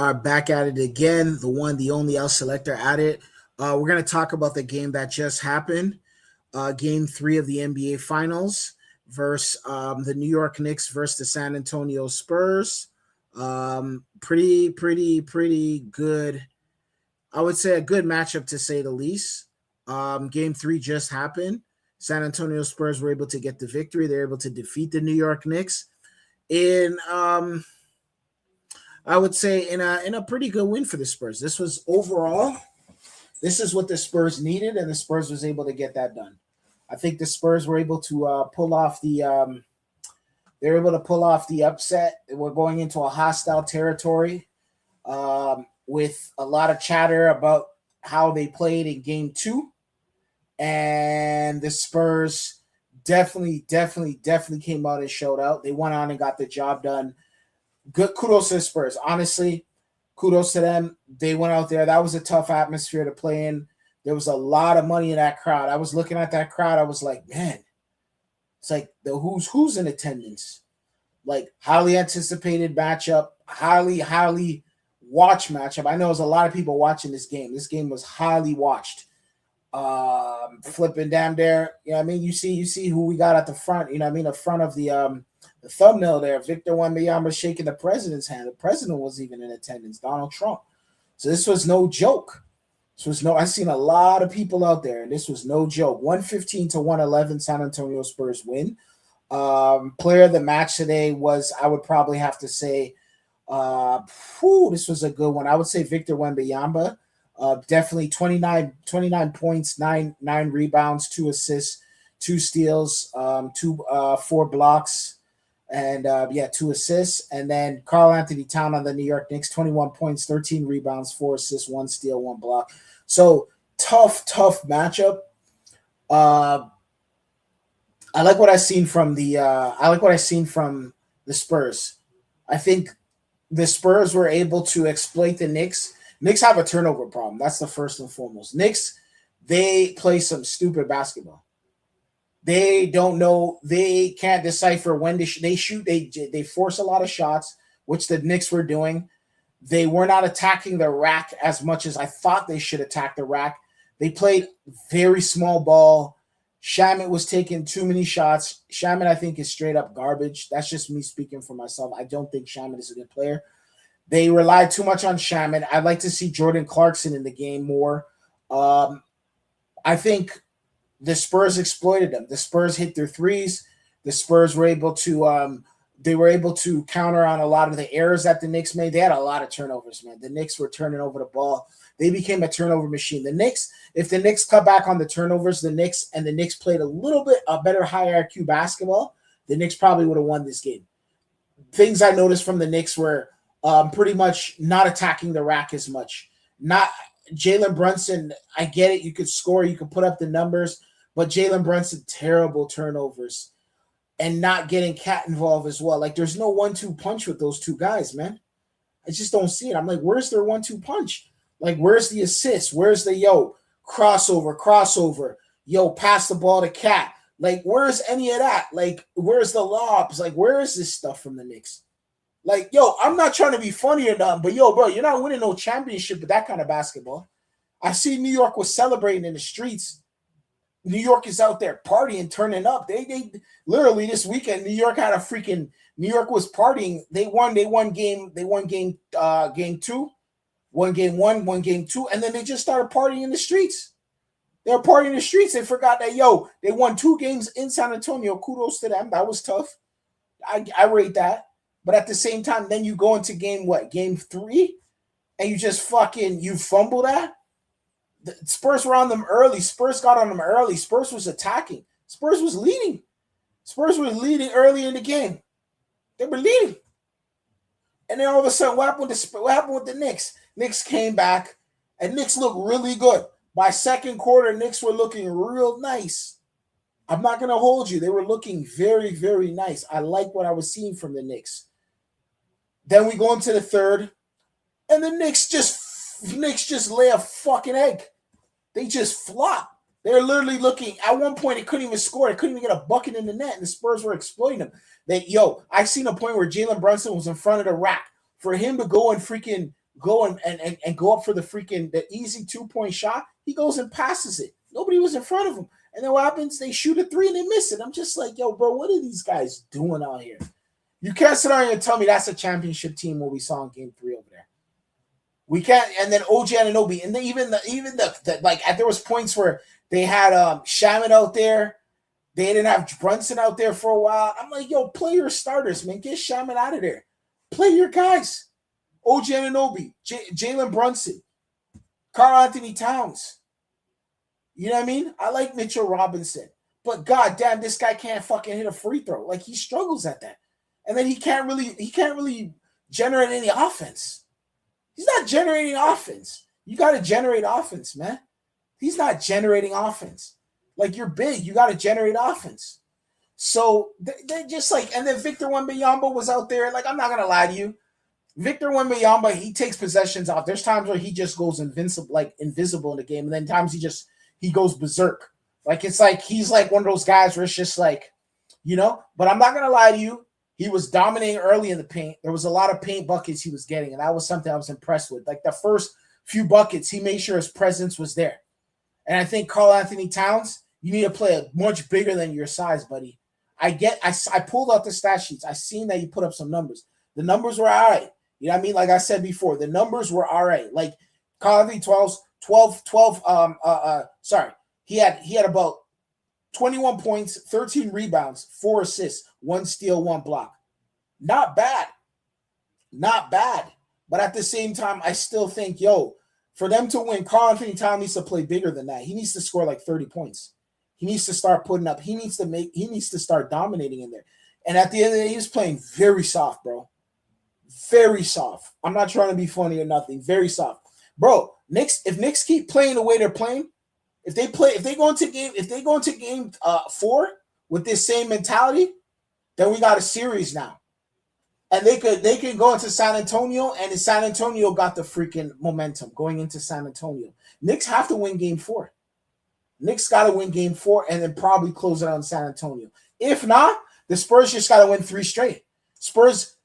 are back at it again. The one, the only El Selector at it. We're going to talk about the game that just happened. Game 3 of the NBA Finals versus the New York Knicks versus the San Antonio Spurs. Pretty good. I would say a good matchup to say the least. Game 3 just happened. San Antonio Spurs were able to get the victory. They're able to defeat the New York Knicks in I would say in a pretty good win for the Spurs. This was overall, this is what the Spurs needed, and the Spurs was able to get that done. I think the Spurs were able to pull off the they were able to pull off the upset. We're going into a hostile territory with a lot of chatter about how they played in game 2, and the Spurs definitely came out and showed out. They went on and got the job done. Good kudos to the Spurs. Honestly, kudos to them. They went out there. That was a tough atmosphere to play in. There was a lot of money in that crowd. I was looking at that crowd. I was like, man, it's like the who's in attendance. Like highly anticipated matchup, highly watched matchup. I know there's a lot of people watching this game. This game was highly watched. Flipping down there, you know what I mean? You see who we got at the front, you know what I mean? The front of the thumbnail there, Victor Wembanyama shaking the president's hand. The president was even in attendance, Donald Trump. So this was no joke. I've seen a lot of people out there, and this was no joke. 115-111 San Antonio Spurs win. Player of the match today was, I would probably have to say, this was a good one. I would say Victor Wembanyama. Definitely 29 points, 9 rebounds, 2 assists, 2 steals, 4 blocks, and 2 assists. And then Karl Anthony Towns on the New York Knicks, 21 points, 13 rebounds, 4 assists, 1 steal, 1 block. So tough matchup. I like what I've seen from the Spurs. I think the Spurs were able to exploit the Knicks. Knicks have a turnover problem. That's the first and foremost. Knicks, they play some stupid basketball. They don't know. They can't decipher when they shoot. They force a lot of shots, which the Knicks were doing. They were not attacking the rack as much as I thought they should attack the rack. They played very small ball. Shamet was taking too many shots. Shamet, I think, is straight up garbage. That's just me speaking for myself. I don't think Shamet is a good player. They relied too much on Shamet. I'd like to see Jordan Clarkson in the game more. I think the Spurs exploited them. The Spurs hit their threes. The Spurs were able to counter on a lot of the errors that the Knicks made. They had a lot of turnovers, man. The Knicks were turning over the ball. They became a turnover machine. The Knicks, if the Knicks cut back on the turnovers, the Knicks played a little bit a better high IQ basketball, the Knicks probably would have won this game. Things I noticed from the Knicks were pretty much not attacking the rack as much. Not Jalen Brunson. I get it. You could score. You could put up the numbers. But Jalen Brunson, terrible turnovers. And not getting Cat involved as well. Like, there's no 1-2 punch with those two guys, man. I just don't see it. I'm like, where's their 1-2 punch? Like, where's the assist? Where's the, crossover? Yo, pass the ball to Cat. Like, where's any of that? Like, where's the lobs? Like, where is this stuff from the Knicks? Like, yo, I'm not trying to be funny or nothing, but yo, bro, you're not winning no championship with that kind of basketball. I see New York was celebrating in the streets. New York is out there partying, turning up. They literally this weekend, New York was partying. They won game 2, won game 1, won game 2, and then they just started partying in the streets. They were partying in the streets. They forgot that, yo, they won 2 games in San Antonio. Kudos to them. That was tough. I rate that. But at the same time, then you go into game 3, and you just you fumble that. The Spurs were on them early. Spurs got on them early. Spurs was attacking. Spurs was leading. Spurs were leading early in the game. They were leading. And then all of a sudden, what happened with the Knicks? Knicks came back, and Knicks looked really good. By second quarter, Knicks were looking real nice. I'm not going to hold you. They were looking very, very nice. I like what I was seeing from the Knicks. Then we go into the third, and the Knicks just lay a fucking egg. They just flop. They're literally looking. At one point, they couldn't even score. They couldn't even get a bucket in the net, and the Spurs were exploiting them. I seen a point where Jalen Brunson was in front of the rack. For him to go and freaking go and go up for the easy 2-point shot. He goes and passes it. Nobody was in front of him. And then what happens? They shoot a 3 and they miss it. I'm just like, yo, bro, what are these guys doing out here? You can't sit on here and tell me that's a championship team what we saw in game 3 over there. We can't. And then OG Anunoby, and then even the like there was points where they had Shaman out there. They didn't have Brunson out there for a while. I'm like, yo, play your starters, man. Get Shaman out of there. Play your guys. OG Anunoby, Jalen Brunson, Karl Anthony Towns. You know what I mean? I like Mitchell Robinson. But goddamn, this guy can't fucking hit a free throw. Like, he struggles at that. And then he can't really generate any offense. He's not generating offense. You got to generate offense, man. He's not generating offense. Like, you're big. You got to generate offense. So they just like, and then Victor Wembanyama was out there. Like, I'm not going to lie to you. Victor Wembanyama, he takes possessions off. There's times where he just goes invisible in the game. And then times he goes berserk. Like, it's like, he's like one of those guys where it's just like, you know, but I'm not going to lie to you. He was dominating early in the paint. There was a lot of paint buckets he was getting, and that was something I was impressed with. Like, the first few buckets, he made sure his presence was there. And I think Karl Anthony Towns, you need to play much bigger than your size, buddy. I pulled out the stat sheets. I seen that you put up some numbers. The numbers were all right. You know what I mean? Like I said before, the numbers were all right. Like, Karl Anthony 12, he had about 21 points, 13 rebounds, 4 assists, 1 steal, 1 block. Not bad. Not bad. But at the same time, I still think, yo, for them to win, Karl Anthony Towns needs to play bigger than that. He needs to score like 30 points. He needs to start putting up. He needs to start dominating in there. And at the end of the day, he was playing very soft, bro. Very soft. I'm not trying to be funny or nothing. Very soft. Bro, if Knicks keep playing the way they're playing, if they go into game 4 with this same mentality, then we got a series now. And they could go into San Antonio, and San Antonio got the freaking momentum going into San Antonio. Knicks have to win game 4. Knicks got to win game 4 and then probably close it on San Antonio. If not, the Spurs just got to win 3 straight. Spurs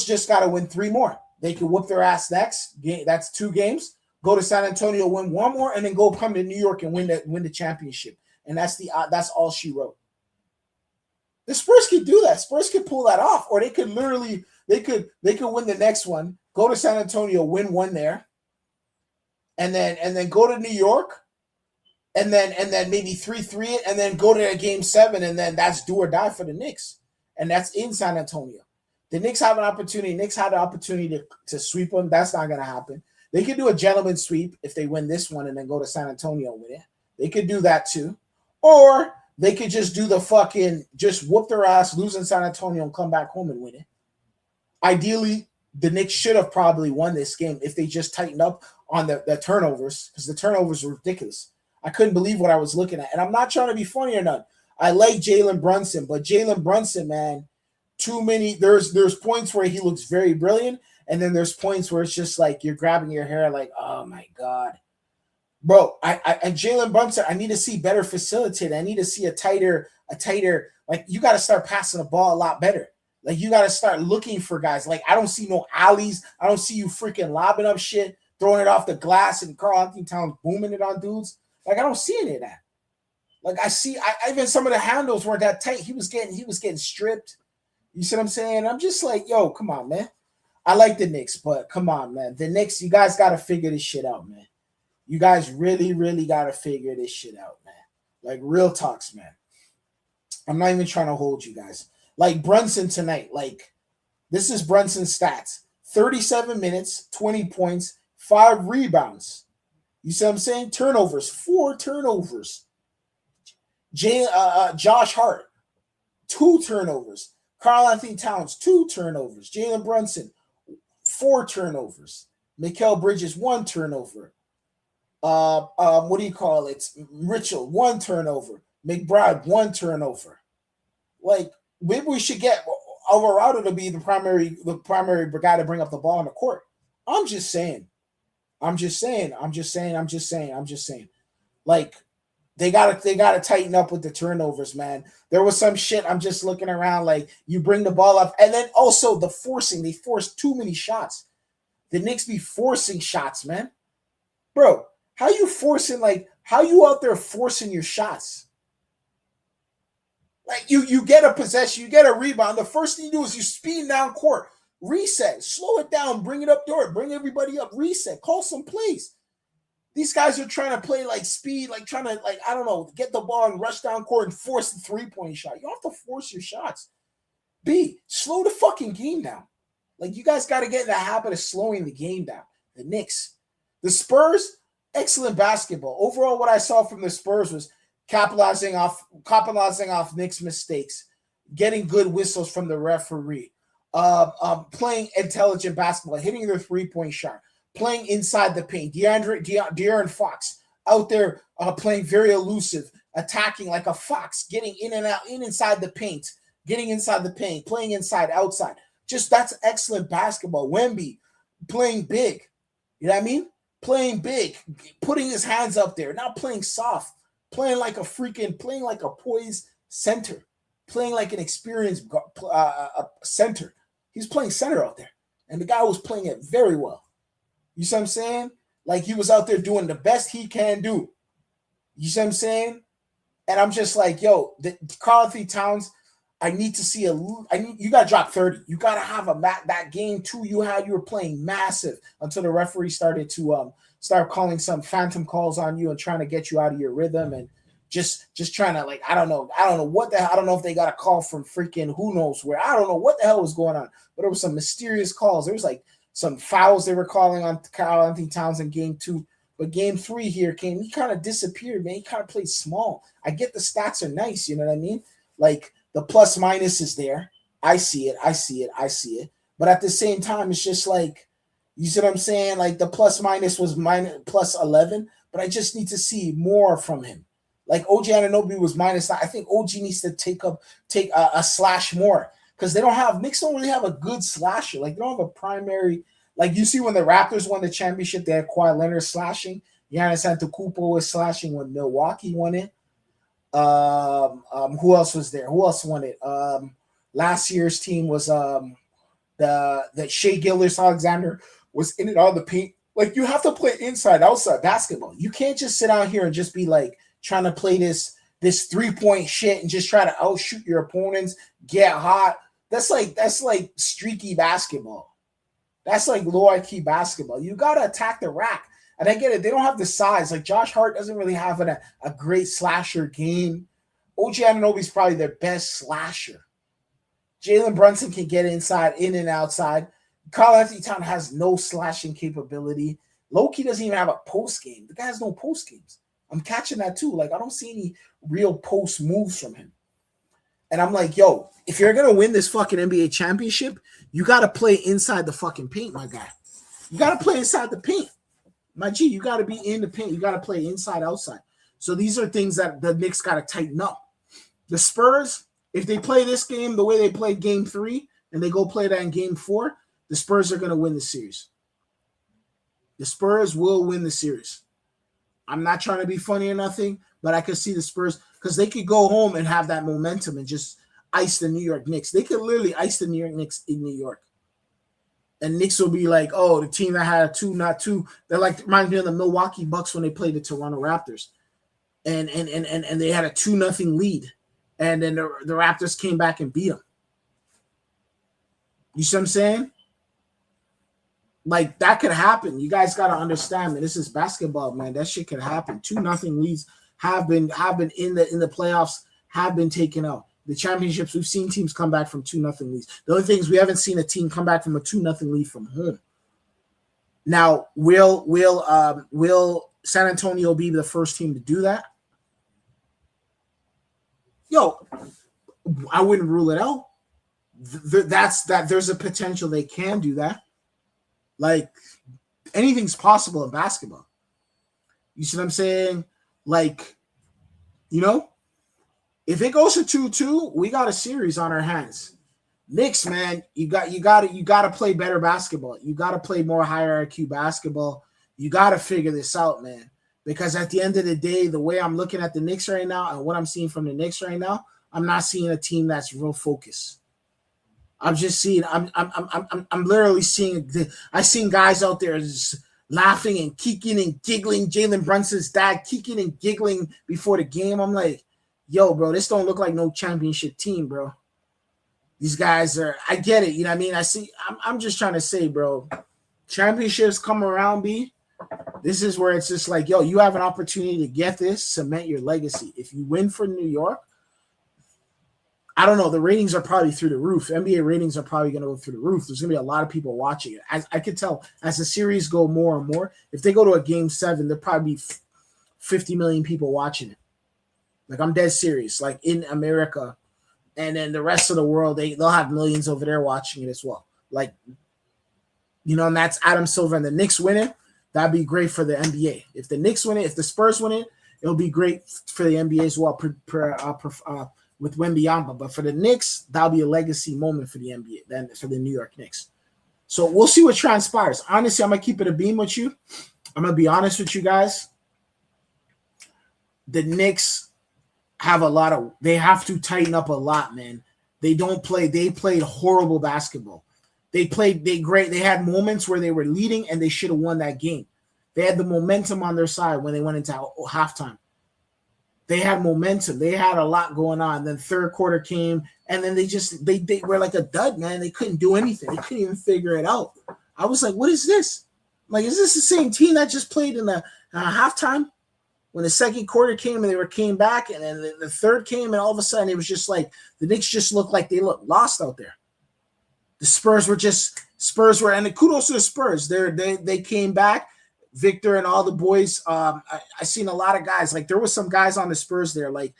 just got to win 3 more. They can whoop their ass next. That's 2 games. Go to San Antonio, win 1 more, and then come to New York and win the championship. And that's all she wrote. The Spurs could do that. Spurs could pull that off, or they could literally they could win the next one, go to San Antonio, win 1 there, and then go to New York, and then maybe 3-3 it, and then go to game 7, and then that's do or die for the Knicks, and that's in San Antonio. The Knicks have an opportunity. Knicks had an opportunity to sweep them. That's not going to happen. They could do a gentleman's sweep if they win this one and then go to San Antonio and win it. They could do that too. Or they could just do the fucking, just whoop their ass, lose in San Antonio and come back home and win it. Ideally, the Knicks should have probably won this game if they just tightened up on the turnovers, because the turnovers were ridiculous. I couldn't believe what I was looking at. And I'm not trying to be funny or none. I like Jalen Brunson, but Jalen Brunson, man, too many. There's points where he looks very brilliant, and then there's points where it's just like you're grabbing your hair like, oh my God. Bro, and Jalen Brunson, I need to see better facilitated. I need to see a tighter, like, you got to start passing the ball a lot better. Like, you got to start looking for guys. Like, I don't see no alleys. I don't see you freaking lobbing up shit, throwing it off the glass, and Karl Anthony Towns booming it on dudes. Like, I don't see any of that. Like, I even some of the handles weren't that tight. He was getting stripped. You see what I'm saying? I'm just like, yo, come on, man. I like the Knicks, but come on, man. The Knicks, you guys got to figure this shit out, man. You guys really, really got to figure this shit out, man. Like, real talks, man. I'm not even trying to hold you guys. Like, Brunson tonight, like, this is Brunson's stats. 37 minutes, 20 points, 5 rebounds. You see what I'm saying? Turnovers, 4 turnovers. Josh Hart, 2 turnovers. Karl Anthony Towns, 2 turnovers. Jalen Brunson, 4 turnovers. Mikal Bridges, 1 turnover. What do you call it? Mitchell, 1 turnover. McBride, 1 turnover. Like, maybe we should get Alvarado to be the primary guy to bring up the ball on the court. I'm just saying. Like, they gotta tighten up with the turnovers, man. There was some shit. I'm just looking around, like, you bring the ball up, and then also the forcing. They forced too many shots. the Knicks be forcing shots, man. Bro, how you forcing, how you out there forcing your shots? Like, you get a possession, you get a rebound. The first thing you do is you speed down court, reset, slow it down, bring it up door, bring everybody up, reset, call some plays. These guys are trying to play like speed, like trying to, I don't know, get the ball and rush down court and force the three-point shot. You don't have to force your shots. B, slow the fucking game down. Like, you guys got to get in the habit of slowing the game down. The Knicks. The Spurs, excellent basketball. Overall, what I saw from the Spurs was capitalizing off Knicks' mistakes, getting good whistles from the referee, playing intelligent basketball, hitting their three-point shot, playing inside the paint. De'Aaron Fox out there playing very elusive, attacking like a fox, getting in and out, inside the paint, getting inside the paint, playing inside, outside. Just that's excellent basketball. Wemby playing big. You know what I mean? Playing big, putting his hands up there, not playing soft, playing like a poised center, playing like an experienced center. He's playing center out there, and the guy was playing it very well. You see what I'm saying? Like, he was out there doing the best he can do. You see what I'm saying? And I'm just like, yo, Karl-Anthony Towns, I need to see you got to drop 30. You got to have that game too. You were playing massive until the referee started to start calling some phantom calls on you and trying to get you out of your rhythm and just trying to, I don't know what the hell. I don't know if they got a call from freaking who knows where. I don't know what the hell was going on, but there was some mysterious calls. There was some fouls they were calling on Karl-Anthony Towns in game 2. But game 3 here came. He kind of disappeared, man. He kind of played small. I get the stats are nice. You know what I mean? Like, the plus minus is there. I see it. But at the same time, it's just like, you see what I'm saying? Like, the plus minus was plus 11, but I just need to see more from him. Like, OG Anunoby was minus 9. I think OG needs to take a slash more, because Knicks don't really have a good slasher. Like, they don't have a primary. Like, you see when the Raptors won the championship, they had Kawhi Leonard slashing. Giannis Antetokounmpo was slashing when Milwaukee won it. Who else was there? Who else won it? Last year's team was the Shea Gilgeous-Alexander was in it all the paint. Like, you have to play inside outside basketball. You can't just sit out here and just be like trying to play this 3-point shit and just try to outshoot your opponents, get hot. That's like streaky basketball. That's like low IQ basketball. You gotta attack the rack. And I get it. They don't have the size. Like, Josh Hart doesn't really have a great slasher game. OG Anunoby's probably their best slasher. Jalen Brunson can get inside, in and outside. Karl-Anthony Towns has no slashing capability. Loki doesn't even have a post game. The guy has no post games. I'm catching that too. Like, I don't see any real post moves from him. And I'm like, yo, if you're going to win this fucking NBA championship, you got to play inside the fucking paint, my guy. You got to play inside the paint. My G, you got to be in the paint. You got to play inside, outside. So these are things that the Knicks got to tighten up. The Spurs, if they play this game the way they played game 3 and they go play that in game 4, the Spurs are going to win the series. The Spurs will win the series. I'm not trying to be funny or nothing, but I could see the Spurs, because they could go home and have that momentum and just ice the New York Knicks. They could literally ice the New York Knicks in New York. And Knicks will be like, oh, the team that had a 2, not 2. They're like, reminds me of the Milwaukee Bucks when they played the Toronto Raptors. And they had a 2-0 lead. And then the Raptors came back and beat them. You see what I'm saying? Like, that could happen. You guys got to understand, man. This is basketball, man. That shit could happen. 2-0 leads have been in the playoffs, have been taken out. The championships, we've seen teams come back from 2-0 leads. The only thing is we haven't seen a team come back from a 2-0 lead from home. Now, will San Antonio be the first team to do that? Yo, I wouldn't rule it out. There's a potential they can do that. Like, anything's possible in basketball. You see what I'm saying? Like, you know, if it goes to 2-2, we got a series on our hands. Knicks, man, you got to play better basketball. You got to play more higher IQ basketball. You got to figure this out, man. Because at the end of the day, the way I'm looking at the Knicks right now and what I'm seeing from the Knicks right now, I'm not seeing a team that's real focused. I'm just seeing. I'm literally seeing. I seen guys out there just laughing and kicking and giggling. Jalen Brunson's dad kicking and giggling before the game. I'm like, yo, bro, this don't look like no championship team, bro. These guys are. I get it. You know what I mean? I see. I'm just trying to say, bro. Championships come around, B. This is where it's just like, yo, you have an opportunity to get this, cement your legacy. If you win for New York, I don't know. The ratings are probably through the roof. NBA ratings are probably going to go through the roof. There's going to be a lot of people watching it. As I could tell, as the series go more and more, if they go to a game 7, there'll probably be 50 million people watching it. Like, I'm dead serious. Like, in America, and then the rest of the world, they'll have millions over there watching it as well. Like, you know, and that's Adam Silver and the Knicks win it. That'd be great for the NBA. If the Knicks win it, if the Spurs win it, it'll be great for the NBA as well with Wembanyama. But for the Knicks, that'll be a legacy moment for the NBA, then for the New York Knicks. So we'll see what transpires. Honestly, I'm going to keep it a beam with you. I'm going to be honest with you guys. The Knicks they have to tighten up a lot, man. They played horrible basketball. They had moments where they were leading and they should have won that game. They had the momentum on their side when they went into halftime. They had momentum. They had a lot going on. Then third quarter came, and then they were like a dud, man. They couldn't do anything. They couldn't even figure it out. I was like, what is this? Like, is this the same team that just played in the halftime? When the second quarter came and they came back, and then the third came, and all of a sudden it was just like the Knicks just looked like they looked lost out there. The Spurs were, and the kudos to the Spurs. They came back, Victor and all the boys. I seen a lot of guys. Like, there was some guys on the Spurs there, like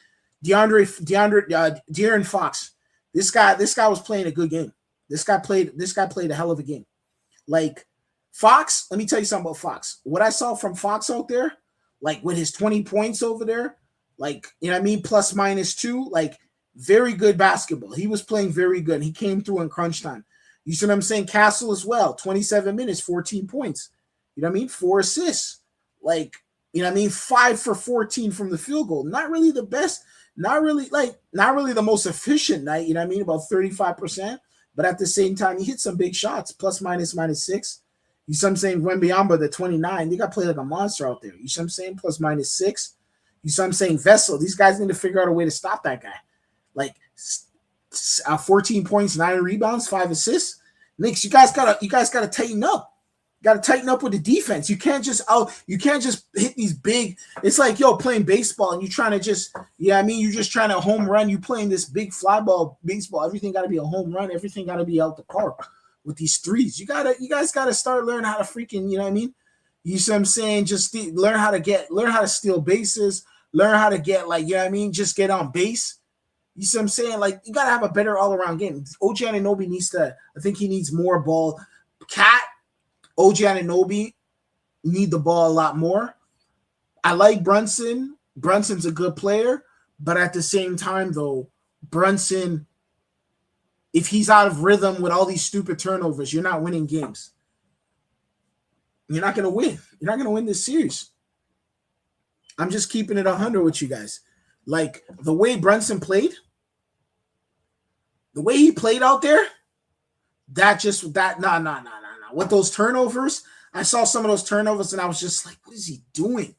De'Aaron Fox. This guy was playing a good game. This guy played a hell of a game. Like, Fox, let me tell you something about Fox. What I saw from Fox out there, like with his 20 points over there, like, you know what I mean, plus minus 2, like, very good basketball. He was playing very good. He came through in crunch time. You see what I'm saying? Castle as well. 27 minutes, 14 points. You know what I mean? 4 assists. Like, you know what I mean? 5 for 14 from the field goal. Not really the best. Not really the most efficient night. You know what I mean? About 35%. But at the same time, he hit some big shots. Plus minus 6. You see what I'm saying? Wembanyama, the 29. They got played like a monster out there. You see what I'm saying? Plus minus 6. You see what I'm saying? Vessel. These guys need to figure out a way to stop that guy. Like, 14 points, 9 rebounds, 5 assists. Knicks, you guys gotta tighten up. You gotta tighten up with the defense. You can't just hit these big. It's like, yo, playing baseball and you're trying to just, yeah, I mean, you're just trying to home run. You playing this big fly ball baseball. Everything gotta be a home run. Everything gotta be out the park with these threes. You guys gotta start learning how to freaking, you know what I mean? You see what I'm saying? Just learn how to steal bases. Learn how to get, like, you know what I mean? Just get on base. You see what I'm saying? Like, you got to have a better all-around game. OG Anunoby I think he needs more ball. Cat, OG Anunoby need the ball a lot more. I like Brunson. Brunson's a good player. But at the same time, though, Brunson, if he's out of rhythm with all these stupid turnovers, you're not winning games. You're not going to win. You're not going to win this series. I'm just keeping it 100 with you guys. Like, the way Brunson played, the way he played out there, no. With those turnovers, I saw some of those turnovers and I was just like, what is he doing?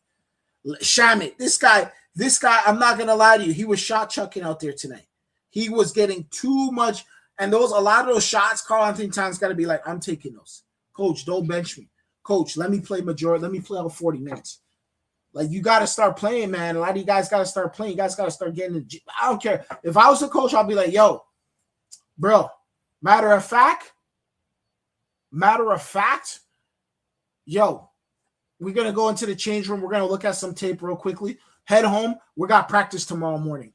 Shamit, this guy, I'm not going to lie to you. He was shot chucking out there tonight. He was getting too much. And a lot of those shots, Karl-Anthony Towns got to be like, I'm taking those. Coach, don't bench me. Coach, let me play majority. Let me play over 40 minutes. Like, you got to start playing, man. A lot of you guys got to start playing. You guys got to start getting – I don't care. If I was the coach, I'll be like, yo, bro, matter of fact, yo, we're going to go into the change room. We're going to look at some tape real quickly. Head home. We got practice tomorrow morning.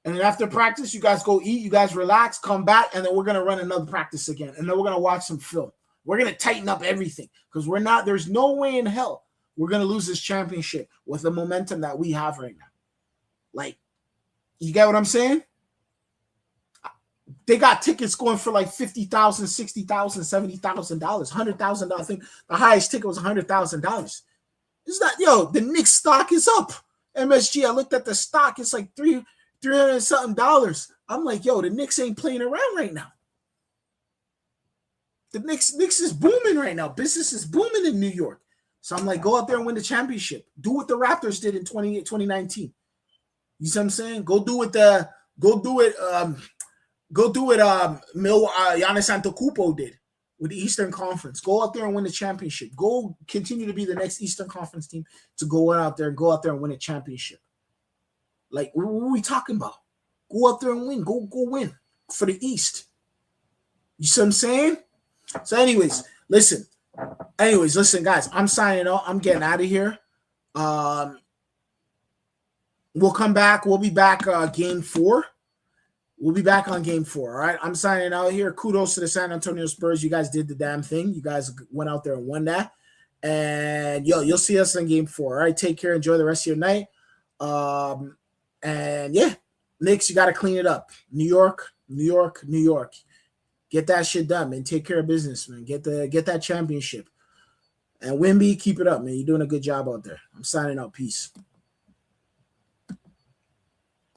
And then after practice, you guys go eat. You guys relax, come back, and then we're going to run another practice again. And then we're going to watch some film. We're going to tighten up everything because there's no way in hell we're going to lose this championship with the momentum that we have right now. Like, you get what I'm saying? They got tickets going for like $50,000, $60,000, $70,000, $100,000. I think the highest ticket was $100,000. It's not, yo, the Knicks stock is up. MSG, I looked at the stock. It's like $300 something. I'm like, yo, the Knicks ain't playing around right now. The Knicks is booming right now. Business is booming in New York. So I'm like, go out there and win the championship. Do what the Raptors did in 2019. You see what I'm saying? Go do it. Giannis Antetokounmpo did with the Eastern Conference. Go out there and win the championship. Go continue to be the next Eastern Conference team to go out there and win a championship. Like, what are we talking about? Go out there and win. Go win for the East. You see what I'm saying? So, anyways, listen, guys. I'm signing out. I'm getting out of here. We'll come back. We'll be back game 4. We'll be back on game 4. All right. I'm signing out here. Kudos to the San Antonio Spurs. You guys did the damn thing. You guys went out there and won that. And you'll see us in game 4. All right. Take care. Enjoy the rest of your night. And yeah, Knicks, you got to clean it up. New York. Get that shit done, man. Take care of business, man. Get that championship. And Wimby, keep it up, man. You're doing a good job out there. I'm signing out. Peace.